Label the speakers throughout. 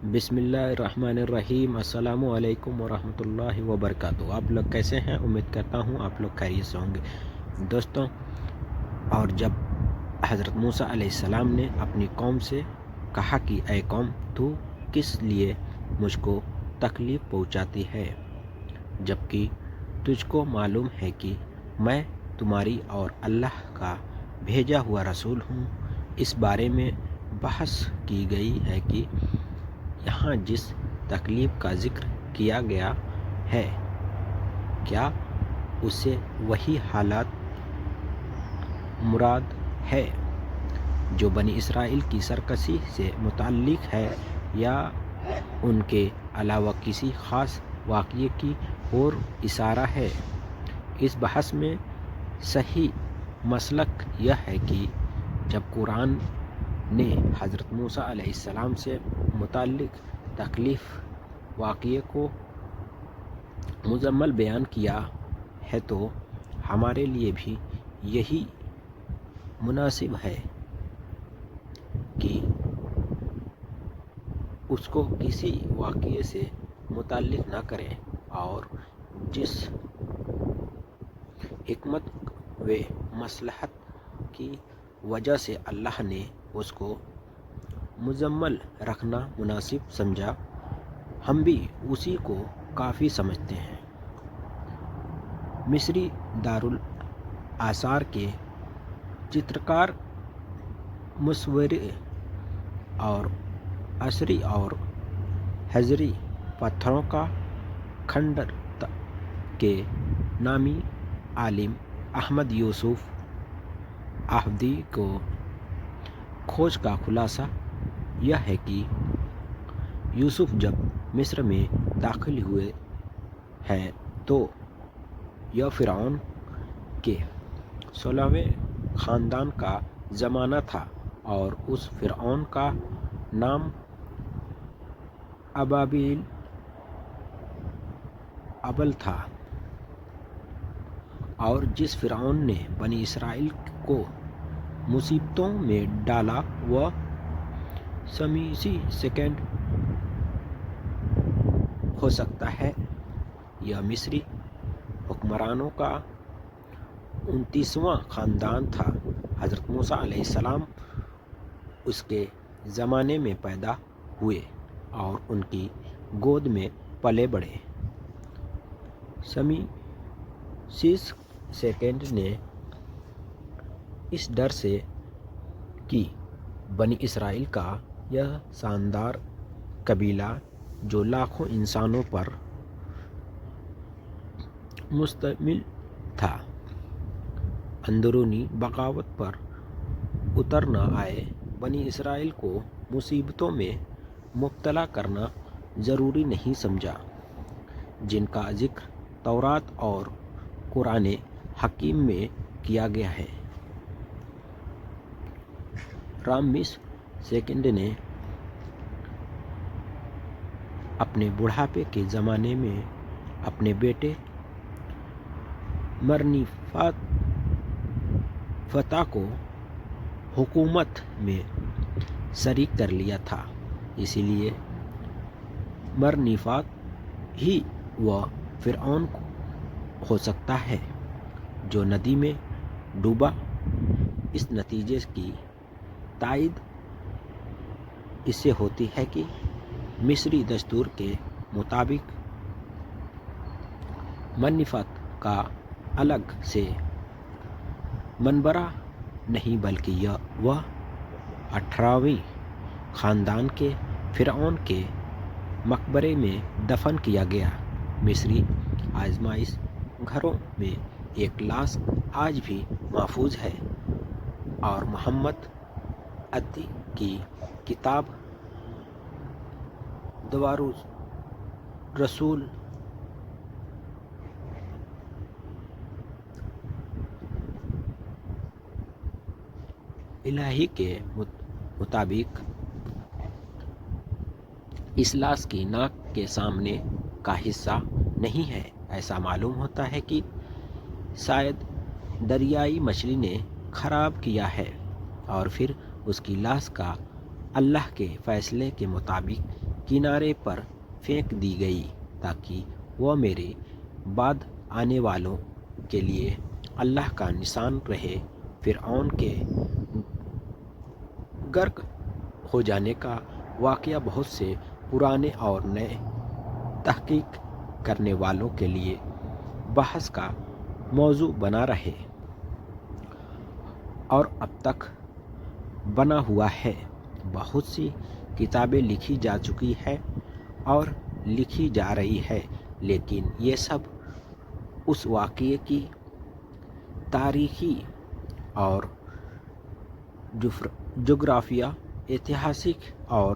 Speaker 1: بسم اللہ الرحمن الرحیم۔ السلام علیکم ورحمۃ اللہ وبرکاتہ۔ آپ لوگ کیسے ہیں؟ امید کرتا ہوں آپ لوگ خیریت سے ہوں گے دوستوں۔ اور جب حضرت موسیٰ علیہ السلام نے اپنی قوم سے کہا کہ اے قوم، تو کس لیے مجھ کو تکلیف پہنچاتی ہے، جبکہ تجھ کو معلوم ہے کہ میں تمہاری اور اللہ کا بھیجا ہوا رسول ہوں۔ اس بارے میں بحث کی گئی ہے کہ یہاں جس تکلیف کا ذکر کیا گیا ہے، کیا اس سے وہی حالات مراد ہے جو بنی اسرائیل کی سرکشی سے متعلق ہے، یا ان کے علاوہ کسی خاص واقعے کی اور اشارہ ہے؟ اس بحث میں صحیح مسلک یہ ہے کہ جب قرآن نے حضرت موسیٰ علیہ السلام سے متعلق تکلیف واقعے کو مجمل بیان کیا ہے تو ہمارے لیے بھی یہی مناسب ہے کہ اس کو کسی واقعے سے متعلق نہ کریں، اور جس حکمت و مصلحت کی وجہ سے اللہ نے اس کو مجمل رکھنا مناسب سمجھا، ہم بھی اسی کو کافی سمجھتے ہیں۔ مصری دارالآثار کے چترکار مصورے اور عصری اور حجری پتھروں کا کھنڈر کے نامی عالم احمد یوسف آہودی کو کھوج کا خلاصہ یہ ہے کہ یوسف جب مصر میں داخل ہوئے ہیں تو یہ فرعون کے 16ویں خاندان کا زمانہ تھا، اور اس فرعون کا نام ابل تھا، اور جس فرعون نے بنی اسرائیل کو مصیبتوں میں ڈالا وہ شمیسی سیکنڈ ہو سکتا ہے۔ یہ مصری حکمرانوں کا 29واں خاندان تھا۔ حضرت موسیٰ علیہ السلام اس کے زمانے میں پیدا ہوئے اور ان کی گود میں پلے بڑھے۔ شمیسیس سیکنڈ نے اس ڈر سے کہ بنی اسرائیل کا یہ شاندار قبیلہ جو لاکھوں انسانوں پر مشتمل تھا، اندرونی بغاوت پر اتر نہ آئے، بنی اسرائیل کو مصیبتوں میں مبتلا کرنا ضروری نہیں سمجھا، جن کا ذکر تورات اور قرآن حکیم میں کیا گیا ہے۔ رامسیس سیکنڈ نے اپنے بڑھاپے کے زمانے میں اپنے بیٹے مرنیفات کو حکومت میں شریک کر لیا تھا، اسی لیے مرنیفات ہی وہ فرعون ہو سکتا ہے جو ندی میں ڈوبا۔ اس نتیجے کی تائید اس سے ہوتی ہے کہ مصری دستور کے مطابق مرنیفات کا الگ سے منبرہ نہیں، بلکہ وہ 18ویں خاندان کے فرعون کے مقبرے میں دفن کیا گیا۔ مصری آزمائش گھروں میں ایک لاش آج بھی محفوظ ہے، اور محمد عطی کی کتاب دوارالرسول الہی کے مطابق اس لاش کی ناک کے سامنے کا حصہ نہیں ہے۔ ایسا معلوم ہوتا ہے کہ شاید دریائی مچھلی نے خراب کیا ہے، اور پھر اس کی لاش کا اللہ کے فیصلے کے مطابق کنارے پر پھینک دی گئی تاکہ وہ میرے بعد آنے والوں کے لیے اللہ کا نشان رہے۔ فرعون کے غرق ہو جانے کا واقعہ بہت سے پرانے اور نئے تحقیق کرنے والوں کے لیے بحث کا موضوع بنا رہے اور اب تک بنا ہوا ہے۔ بہت سی کتابیں لکھی جا چکی ہے اور لکھی جا رہی ہے، لیکن یہ سب اس واقعے کی تاریخی اور جغرافیہ، اتہاسک اور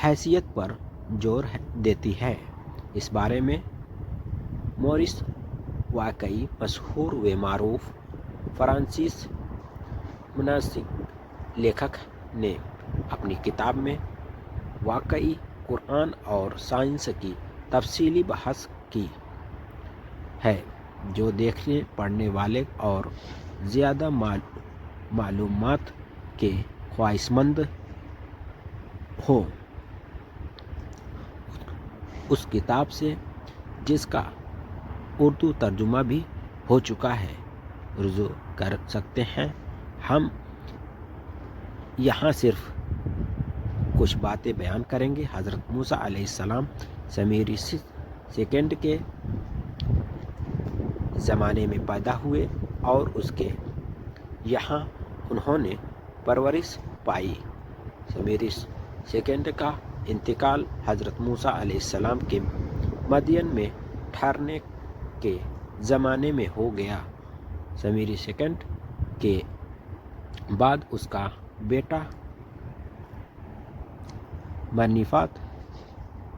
Speaker 1: حیثیت پر زور دیتی ہے۔ اس بارے میں مورس واقعی مشہور و معروف فرانسیسی مناسب لیکھک نے اپنی کتاب میں واقعی قرآن اور سائنس کی تفصیلی بحث کی ہے۔ جو دیکھنے پڑھنے والے اور زیادہ معلومات کے خواہشمند ہوں، اس کتاب سے، جس کا اردو ترجمہ بھی ہو چکا ہے، رجوع کر سکتے ہیں۔ ہم یہاں صرف کچھ باتیں بیان کریں گے۔ حضرت موسیٰ علیہ السلام سمیرس سیکنڈ کے زمانے میں پیدا ہوئے اور اس کے یہاں انہوں نے پرورش پائی۔ سمیرس سیکنڈ کا انتقال حضرت موسیٰ علیہ السلام کے مدین میں ٹھہرنے کے زمانے میں ہو گیا۔ سمیرس سیکنڈ کے بعد اس کا بیٹا مرنیفات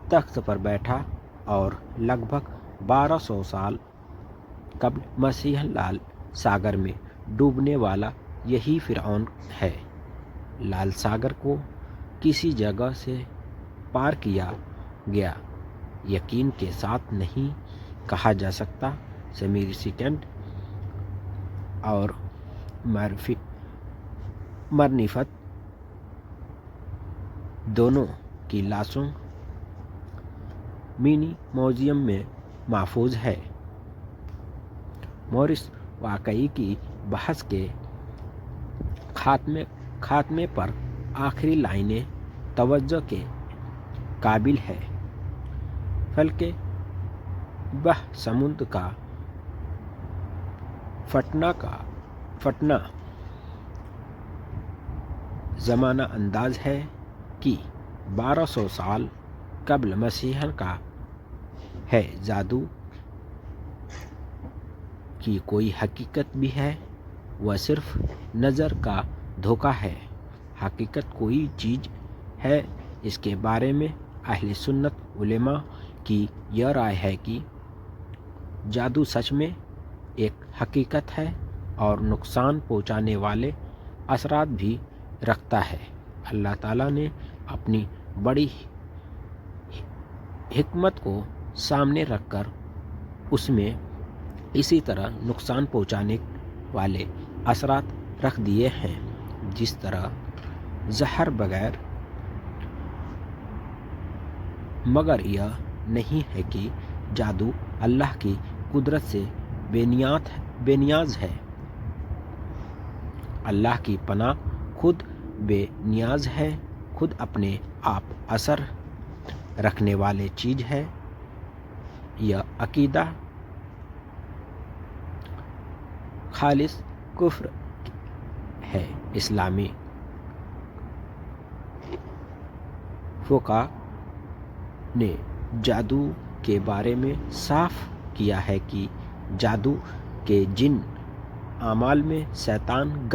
Speaker 1: تخت پر بیٹھا اور لگ بھگ 1200 سال قبل مسیح لال ساگر میں ڈوبنے والا یہی فرعون ہے۔ لال ساگر کو کسی جگہ سے پار کیا گیا یقین کے ساتھ نہیں کہا جا سکتا۔ سمیرس سیکنڈ اور مرنیفت دونوں کی لاشوں منی میوزیم میں محفوظ ہے۔ مورس واقعی کی بحث کے خاتمے پر آخری لائنیں توجہ کے قابل ہے۔ فلک بحر سمند کا پھٹنا زمانہ انداز ہے کہ 1200 سال قبل مسیح کا ہے۔ جادو کی کوئی حقیقت بھی ہے، وہ صرف نظر کا دھوکہ ہے۔ حقیقت کوئی چیز ہے۔ اس کے بارے میں اہل سنت علماء کی یہ رائے ہے کہ جادو سچ میں ایک حقیقت ہے اور نقصان پہنچانے والے اثرات بھی رکھتا ہے۔ اللہ تعالیٰ نے اپنی بڑی حکمت کو سامنے رکھ کر اس میں اسی طرح نقصان پہنچانے والے اثرات رکھ دیے ہیں، جس طرح زہر بغیر۔ مگر یہ نہیں ہے کہ جادو اللہ کی قدرت سے بے نیاز ہے۔ اللہ کی پناہ خود بے نیاز ہے، خود اپنے آپ اثر رکھنے والی چیز ہے۔ یہ عقیدہ خالص کفر ہے۔ اسلامی فقہا نے جادو کے بارے میں صاف کیا ہے کہ جادو کے جن اعمال میں شیطان،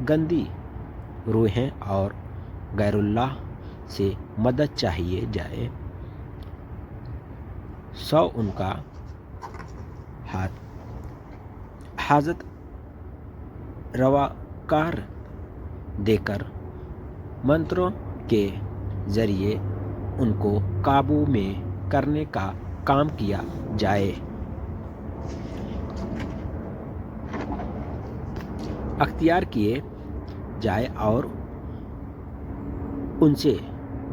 Speaker 1: گندی روحیں اور غیر اللہ سے مدد چاہیے جائے، سو ان کا حاجت روا قرار دے کر منتروں کے ذریعے ان کو قابو میں کرنے کا کام کیا جائے، اختیار کیے جائے اور ان سے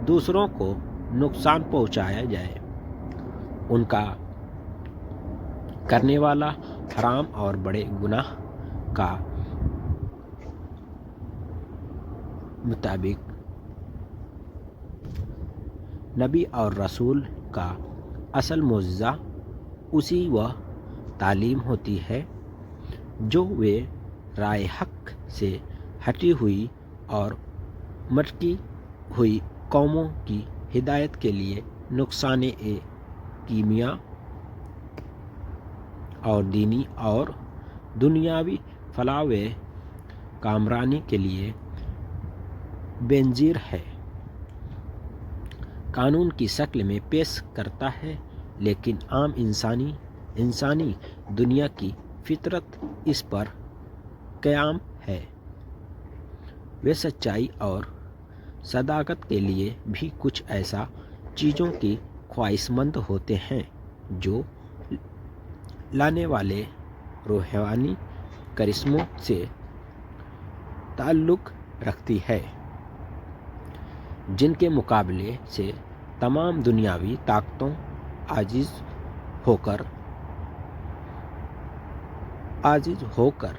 Speaker 1: دوسروں کو نقصان پہنچایا جائے، ان کا کرنے والا حرام اور بڑے گناہ کا مطابق نبی اور رسول کا اصل معجزہ اسی وہ تعلیم ہوتی ہے جو وہ رائے حق سے ہٹی ہوئی اور مٹکی ہوئی قوموں کی ہدایت کے لیے نقصان کیمیا اور دینی اور دنیاوی فلاح و کامرانی کے لیے بنظیر ہے، قانون کی شکل میں پیش کرتا ہے، لیکن عام انسانی دنیا کی فطرت اس پر قائم ہے۔ وہ سچائی اور صداقت کے لیے بھی کچھ ایسا چیزوں کی خواہش مند ہوتے ہیں جو لانے والے روحانی کرشموں سے تعلق رکھتی ہے، جن کے مقابلے سے تمام دنیاوی طاقتوں عاجز ہو کر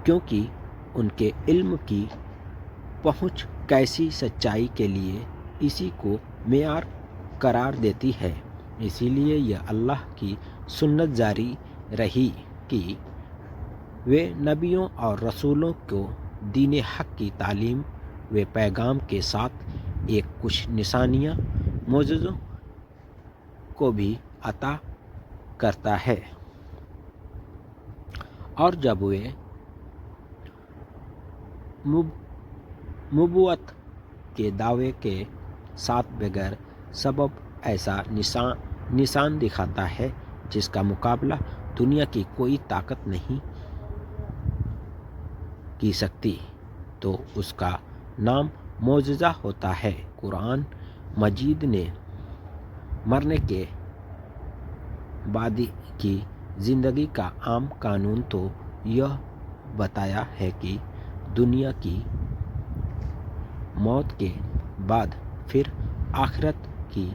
Speaker 1: کیونکہ ان کے علم کی پہنچ کیسی سچائی کے لیے اسی کو معیار قرار دیتی ہے، اسی لیے یہ اللہ کی سنت جاری رہی کہ وہ نبیوں اور رسولوں کو دین حق کی تعلیم و پیغام کے ساتھ ایک کچھ نشانیاں معجزوں کو بھی عطا کرتا ہے، اور جب وہ نبوت کے دعوے کے ساتھ بغیر سبب ایسا نشان دکھاتا ہے جس کا مقابلہ دنیا کی کوئی طاقت نہیں کی سکتی، تو اس کا نام معجزہ ہوتا ہے۔ قرآن مجید نے مرنے کے بعد کی زندگی کا عام قانون تو یہ بتایا ہے کہ دنیا کی موت کے بعد پھر آخرت کی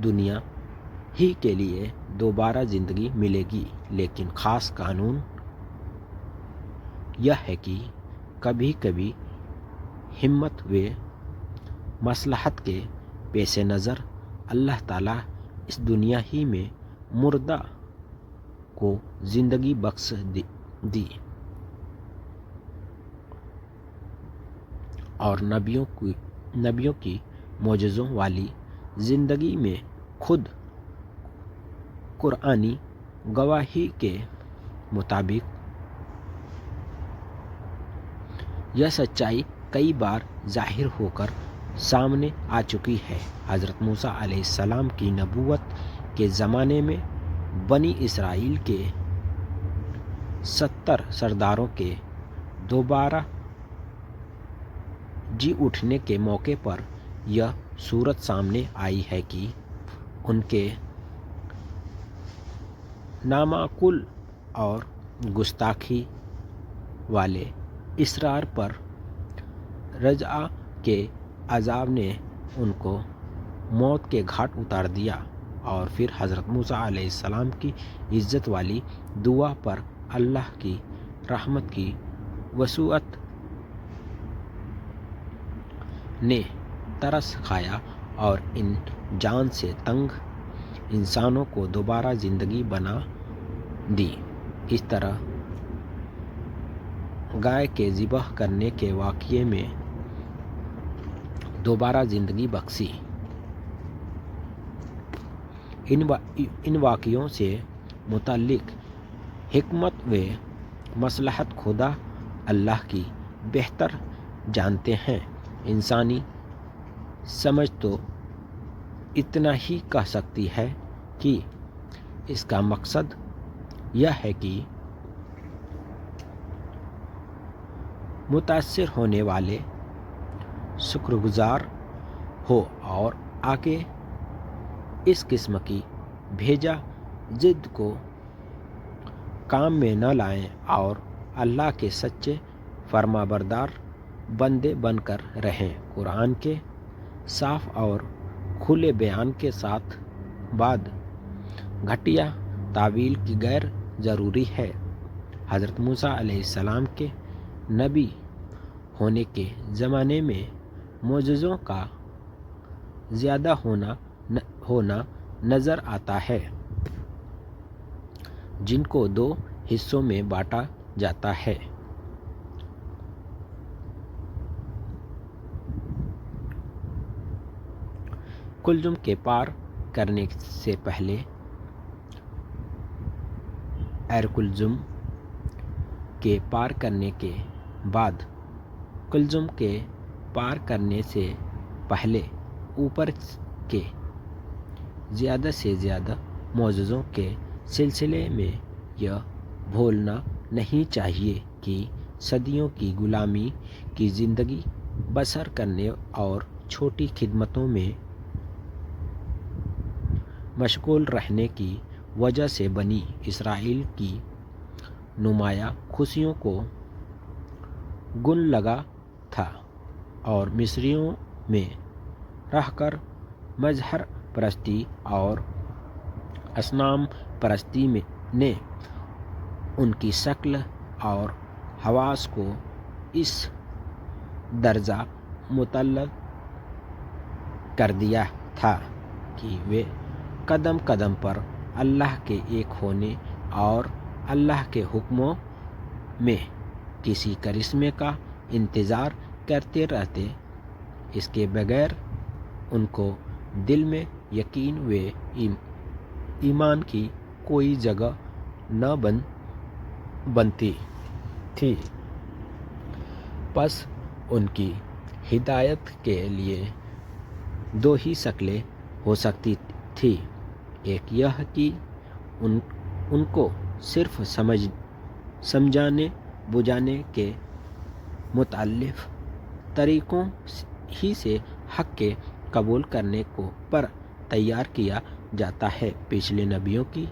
Speaker 1: دنیا ہی کے لیے دوبارہ زندگی ملے گی، لیکن خاص قانون یہ ہے کہ کبھی کبھی حکمت و مصلحت کے پیش نظر اللہ تعالیٰ اس دنیا ہی میں مردہ کو زندگی بخش دی اور نبیوں کی معجزوں والی زندگی میں خود قرآنی گواہی کے مطابق یہ سچائی کئی بار ظاہر ہو کر سامنے آ چکی ہے۔ حضرت موسیٰ علیہ السلام کی نبوت کے زمانے میں بنی اسرائیل کے 70 سرداروں کے دوبارہ جی اٹھنے کے موقع پر یہ صورت سامنے آئی ہے کہ ان کے نامعقول اور گستاخی والے اصرار پر رجعہ کے عذاب نے ان کو موت کے گھاٹ اتار دیا، اور پھر حضرت موسیٰ علیہ السلام کی عزت والی دعا پر اللہ کی رحمت کی وسعت نے ترس کھایا اور ان جان سے تنگ انسانوں کو دوبارہ زندگی بنا دی۔ اس طرح گائے کے ذبح کرنے کے واقعے میں دوبارہ زندگی بخشی۔ ان واقعوں سے متعلق حکمت و مصلحت خدا اللہ کی بہتر جانتے ہیں، انسانی سمجھ تو اتنا ہی کہہ سکتی ہے کہ اس کا مقصد یہ ہے کہ متاثر ہونے والے شکر گزار ہو اور آگے اس قسم کی بھیجا ضد کو کام میں نہ لائیں اور اللہ کے سچے فرما بردار بندے بن کر رہیں۔ قرآن کے صاف اور کھلے بیان کے ساتھ بعد گھٹیا تعویل کی غیر ضروری ہے۔ حضرت موسیٰ علیہ السلام کے نبی ہونے کے زمانے میں معجزوں کا زیادہ ہونا نظر آتا ہے، جن کو 2 حصوں میں بانٹا جاتا ہے۔ کلزم کے پار کرنے سے پہلے کلزم کے پار کرنے کے بعد کلزم کے پار کرنے سے پہلے اوپر کے زیادہ سے زیادہ معجزوں کے سلسلے میں یہ بھولنا نہیں چاہیے کہ صدیوں کی غلامی کی زندگی بسر کرنے اور چھوٹی خدمتوں میں مشغول رہنے کی وجہ سے بنی اسرائیل کی نمایاں خوشیوں کو گن لگا تھا، اور مصریوں میں رہ کر مظہر پرستی اور اصنام پرستی نے ان کی شکل اور حواس کو اس درجہ معطل کر دیا تھا کہ وہ قدم قدم پر اللہ کے ایک ہونے اور اللہ کے حکموں میں کسی کرشمے کا انتظار کرتے رہتے۔ اس کے بغیر ان کو دل میں یقین و ایمان کی کوئی جگہ نہ بنتی تھی۔ پس ان کی ہدایت کے لیے 2 ہی شکلیں ہو سکتی تھی، ایک یہ کہ ان کو صرف سمجھانے بجھانے کے مختلف طریقوں ہی سے حق کے قبول کرنے کو پر تیار کیا جاتا ہے، پچھلے نبیوں کی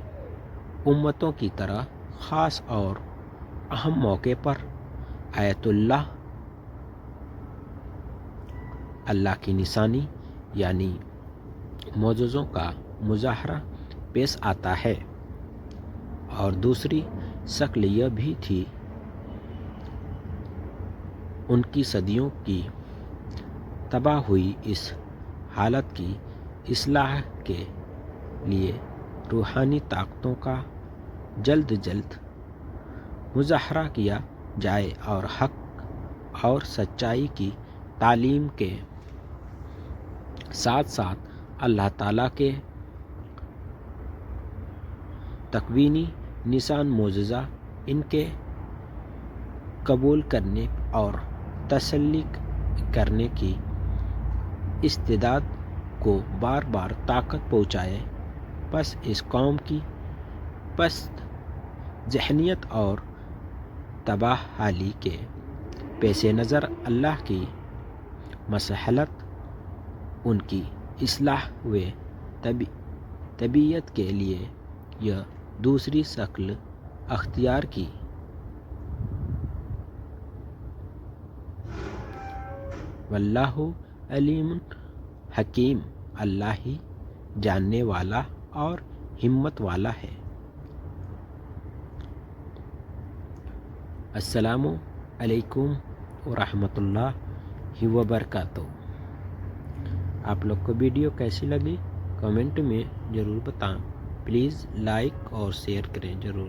Speaker 1: امتوں کی طرح خاص اور اہم موقع پر آیت اللہ کی نشانی یعنی معجزوں کا مظاہرہ پیش آتا ہے، اور دوسری شکل یہ بھی تھی ان کی صدیوں کی تباہ ہوئی اس حالت کی اصلاح کے لیے روحانی طاقتوں کا جلد مظاہرہ کیا جائے اور حق اور سچائی کی تعلیم کے ساتھ ساتھ اللہ تعالیٰ کے تکوینی نشان معجزہ ان کے قبول کرنے اور تسلیم کرنے کی استعداد کو بار بار طاقت پہنچائے۔ پس اس قوم کی پست ذہنیت اور تباہ حالی کے پیش نظر اللہ کی مصلحت ان کی اصلاح و تربیت کے لیے یہ دوسری شکل اختیار کی۔ واللہ علیم حکیم، اللہ ہی جاننے والا اور حکمت والا ہے۔ السلام علیکم ورحمۃ اللہ وبرکاتہ۔ آپ لوگ کو ویڈیو کیسی لگی کمنٹ میں ضرور بتائیں، پلیز لائک اور شیئر کریں ضرور۔